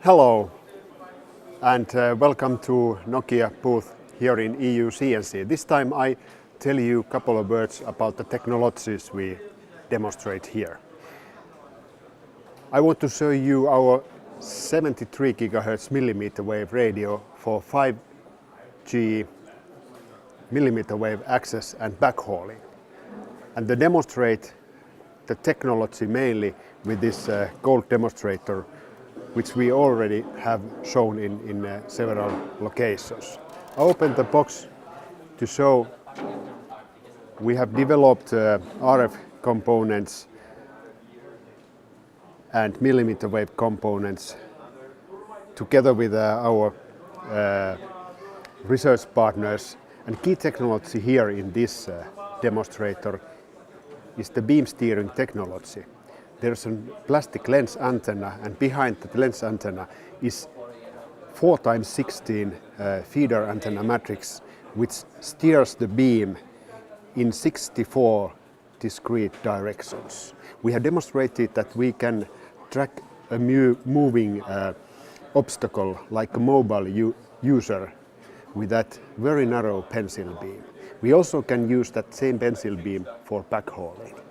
Hello and welcome to Nokia booth here in EU CNC. This time I tell you a couple of words about the technologies we demonstrate here. I want to show you our 73 GHz millimeter wave radio for 5G millimeter wave access and backhauling, and to demonstrate the technology mainly with this gold demonstrator, which we already have shown in several locations. I opened the box to show we have developed RF components and millimeter wave components together with our research partners. And key technology here in this demonstrator is the beam steering technology. There's a plastic lens antenna, and behind the lens antenna is 4x16 feeder antenna matrix, which steers the beam in 64 discrete directions. We have demonstrated that we can track a moving obstacle like a mobile user with that very narrow pencil beam. We also can use that same pencil beam for backhauling.